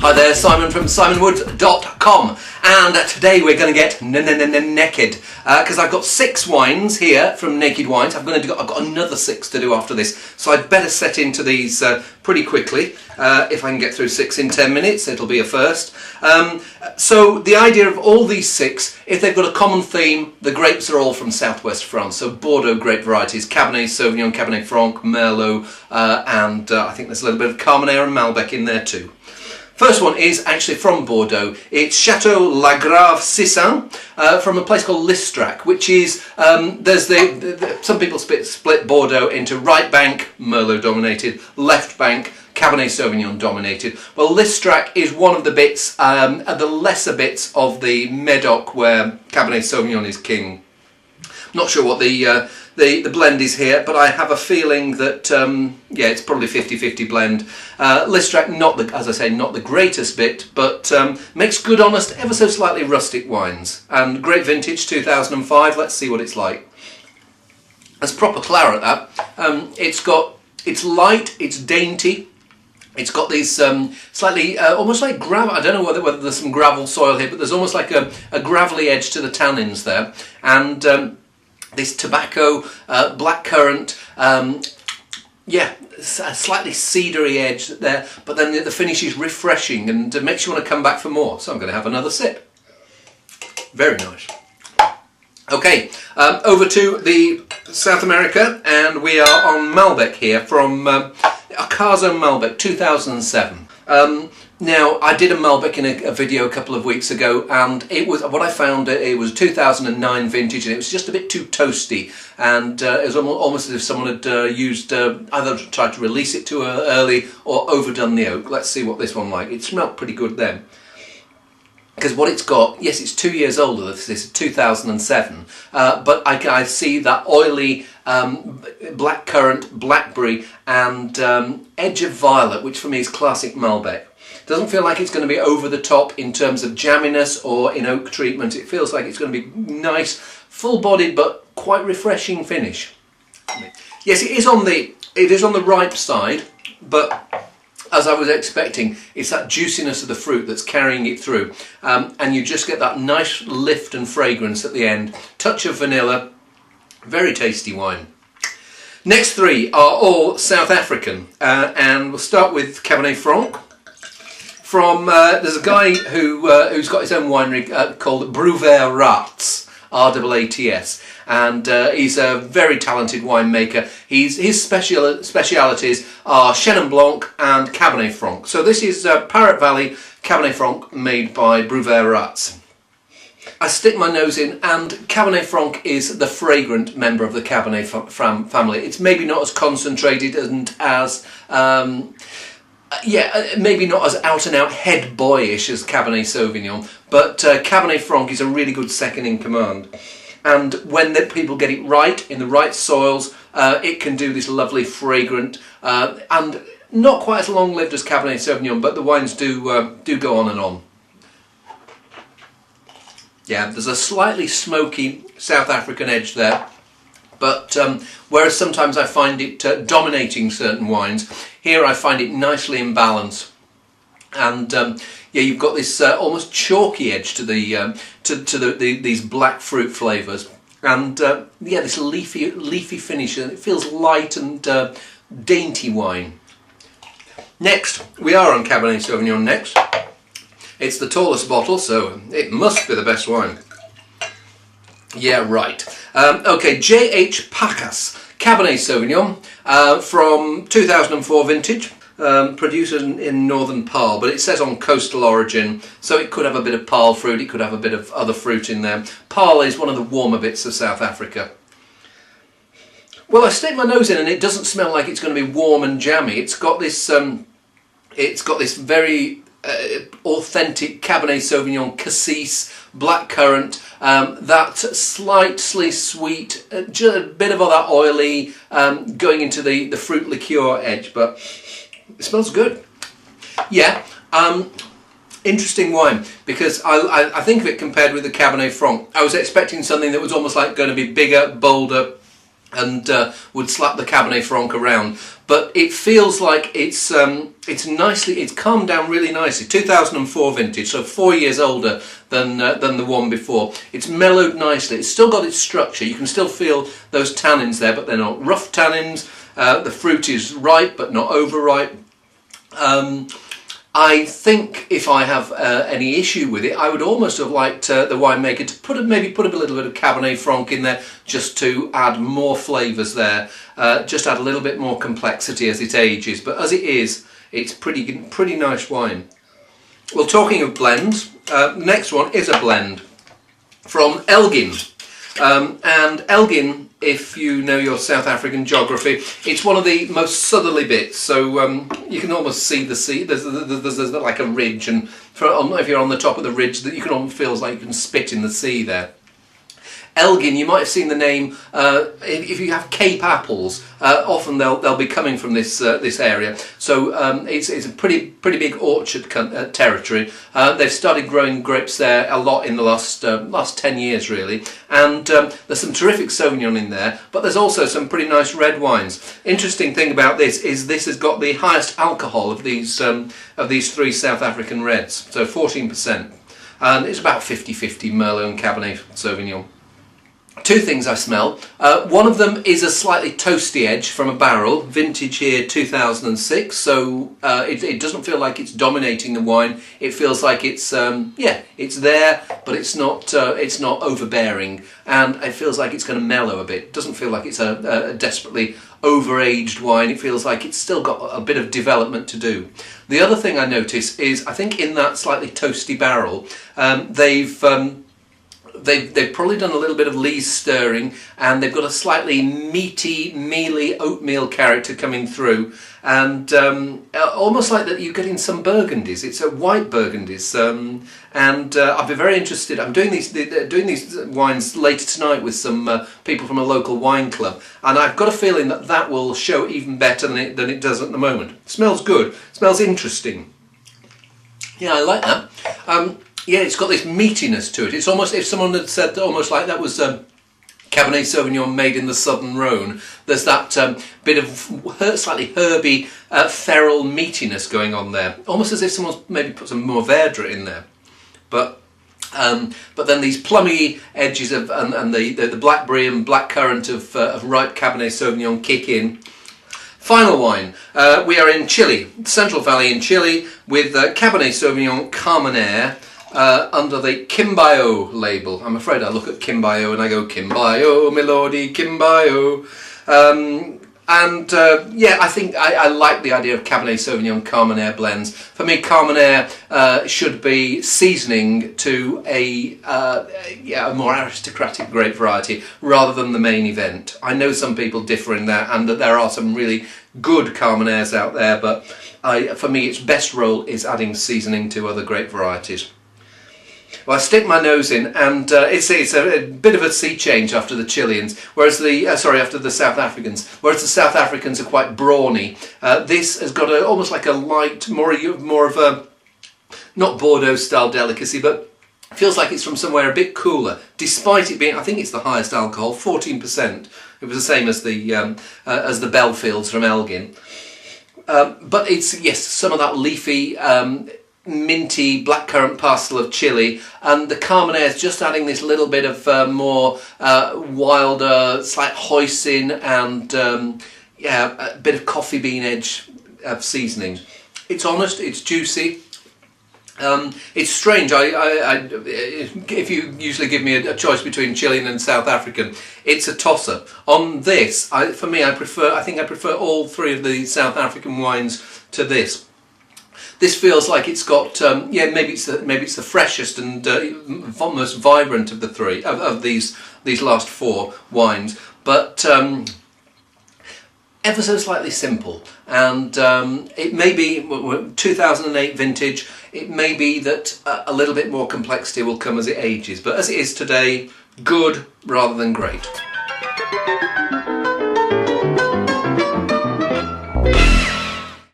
Hi there, Simon from simonwoods.com, and today we're going to get naked because I've got 6 wines here from Naked Wines. I've got another 6 to do after this, so I'd better set into these pretty quickly. If I can get through 6 in 10 minutes, it'll be a first. So the idea of all these 6, if they've got a common theme, the grapes are all from southwest France, so Bordeaux grape varieties, Cabernet Sauvignon, Cabernet Franc, Merlot, and I think there's a little bit of Cabernet and Malbec in there too. First one is actually from Bordeaux. It's Chateau Lagrave from a place called Listrac, which is, some people split Bordeaux into right bank, Merlot dominated, left bank, Cabernet Sauvignon dominated. Well, Listrac is one of the bits, the lesser bits of the Medoc where Cabernet Sauvignon is king. Not sure what the blend is here, but I have a feeling that yeah, it's probably 50-50 blend. Listrac, as I say, not the greatest bit, but makes good, honest, ever so slightly rustic wines. And great vintage, 2005. Let's see what it's like. That's proper claret. That it's light, it's dainty. It's got these slightly, almost like gravel. I don't know whether there's some gravel soil here, but there's almost like a gravelly edge to the tannins there, and this tobacco, blackcurrant, yeah, a slightly cedary edge there, but then the finish is refreshing and makes you want to come back for more. So I'm going to have another sip. Very nice. Okay, over to the South America, and we are on Malbec here from Acaso Malbec 2007. Now, I did a Malbec in a video a couple of weeks ago, and it was what I found. It was 2009 vintage, and it was just a bit too toasty, and it was almost as if someone had used either tried to release it too early or overdone the oak. Let's see what this one like. It smelled pretty good then. Because what it's got, yes, it's 2 years older. This is 2007, but I see that oily blackcurrant, blackberry, and edge of violet, which for me is classic Malbec. Doesn't feel like it's going to be over the top in terms of jamminess or in oak treatment. It feels like it's going to be nice, full-bodied, but quite refreshing finish. Yes, it is on the ripe side, but as I was expecting, it's that juiciness of the fruit that's carrying it through, and you just get that nice lift and fragrance at the end. Touch of vanilla, very tasty wine. Next 3 are all South African, and we'll start with Cabernet Franc. From there's a guy who's got his own winery called Bordeaux-inspired, R-A-A-T-S, and he's a very talented winemaker. His specialities are Chenin Blanc and Cabernet Franc. So this is Parrot Valley Cabernet Franc made by Bordeaux-inspired. I stick my nose in, and Cabernet Franc is the fragrant member of the Cabernet family. It's maybe not as concentrated and as yeah, maybe not as out-and-out head boyish as Cabernet Sauvignon, but Cabernet Franc is a really good second in command. And when people get it right, in the right soils, it can do this lovely fragrant, and not quite as long-lived as Cabernet Sauvignon, but the wines do go on and on. Yeah, there's a slightly smoky South African edge there. But whereas sometimes I find it dominating certain wines, here I find it nicely in balance, and yeah, you've got this almost chalky edge to these black fruit flavours, and yeah, this leafy finish, and it feels light and dainty wine. Next, we are on Cabernet Sauvignon. Next, it's the tallest bottle, so it must be the best wine. Yeah, right. Okay, J.H. Pacas Cabernet Sauvignon from 2004 vintage, produced in northern Parle, but it says on coastal origin, so it could have a bit of Parle fruit, it could have a bit of other fruit in there. Parle is one of the warmer bits of South Africa. Well, I stick my nose in, and it doesn't smell like it's going to be warm and jammy. It's got this very authentic Cabernet Sauvignon cassis, blackcurrant, that slightly sweet, just a bit of all that oily, going into the fruit liqueur edge, but it smells good. Yeah, interesting wine, because I think of it compared with the Cabernet Franc. I was expecting something that was almost like going to be bigger, bolder, and would slap the Cabernet Franc around. But it feels like it's calmed down really nicely. 2004 vintage, so 4 years older than the one before. It's mellowed nicely. It's still got its structure. You can still feel those tannins there, but they're not rough tannins. The fruit is ripe, but not overripe. I think if I have any issue with it, I would almost have liked the winemaker to maybe put a little bit of Cabernet Franc in there, just to add more flavours there, just add a little bit more complexity as it ages. But as it is, it's pretty nice wine. Well, talking of blends, the next one is a blend from Elgin. And Elgin, if you know your South African geography, it's one of the most southerly bits, so you can almost see the sea. There's like a ridge, and if you're on the top of the ridge, that you can almost feel like you can spit in the sea there. Elgin, you might have seen the name if you have Cape apples. Often they'll be coming from this area. So it's a pretty big orchard territory. They've started growing grapes there a lot in the last 10 years really, and there's some terrific Sauvignon in there. But there's also some pretty nice red wines. Interesting thing about this is this has got the highest alcohol of these three South African reds, so 14%, and it's about 50-50 Merlot and Cabernet Sauvignon. Two things I smell. One of them is a slightly toasty edge from a barrel, vintage here 2006, so it doesn't feel like it's dominating the wine. It feels like it's it's there, but it's not overbearing, and it feels like it's going to mellow a bit. It doesn't feel like it's a desperately over-aged wine. It feels like it's still got a bit of development to do. The other thing I notice is I think in that slightly toasty barrel, They've probably done a little bit of lees stirring, and they've got a slightly meaty, mealy oatmeal character coming through, and almost like that you're getting some burgundies. It's a white burgundies, and I'd be very interested. I'm doing these wines later tonight with some people from a local wine club, and I've got a feeling that will show even better than it does at the moment. It smells good. It smells interesting. Yeah, I like that. Yeah, it's got this meatiness to it. It's almost, if someone had said almost like that was Cabernet Sauvignon made in the Southern Rhone, there's that bit of slightly herby, feral meatiness going on there. Almost as if someone's maybe put some Mourvèdre in there. But then these plummy edges of and the blackberry and blackcurrant of ripe Cabernet Sauvignon kick in. Final wine. We are in Chile, Central Valley in Chile, with Cabernet Sauvignon Carmenere. Under the Kimbio label. I'm afraid I look at Kimbio and I go, Kimbio, Milordi, Kimbio. Yeah, I think I like the idea of Cabernet Sauvignon Carmenere blends. For me, Carmenere should be seasoning to a more aristocratic grape variety rather than the main event. I know some people differ in that, and that there are some really good Carmeneres out there, but for me, its best role is adding seasoning to other grape varieties. Well, I stick my nose in, and it's a bit of a sea change after the Chileans, whereas after the South Africans. Whereas the South Africans are quite brawny. This has got almost like a light, more of a not Bordeaux style delicacy, but feels like it's from somewhere a bit cooler, despite it being, I think it's the highest alcohol, 14%. It was the same as the Belfields from Elgin. But it's, yes, some of that leafy, minty blackcurrant pastel of Chile, and the Carmenere is just adding this little bit of more wilder, slight hoisin, and a bit of coffee bean edge of seasoning. It's honest, it's juicy. It's strange. If you usually give me a choice between Chilean and South African, it's a toss-up. On this, I think I prefer all three of the South African wines to this. This feels like it's got, maybe it's the freshest and most vibrant of the three of these last four wines, but ever so slightly simple. And it may be 2008 vintage. It may be that a little bit more complexity will come as it ages, but as it is today, good rather than great.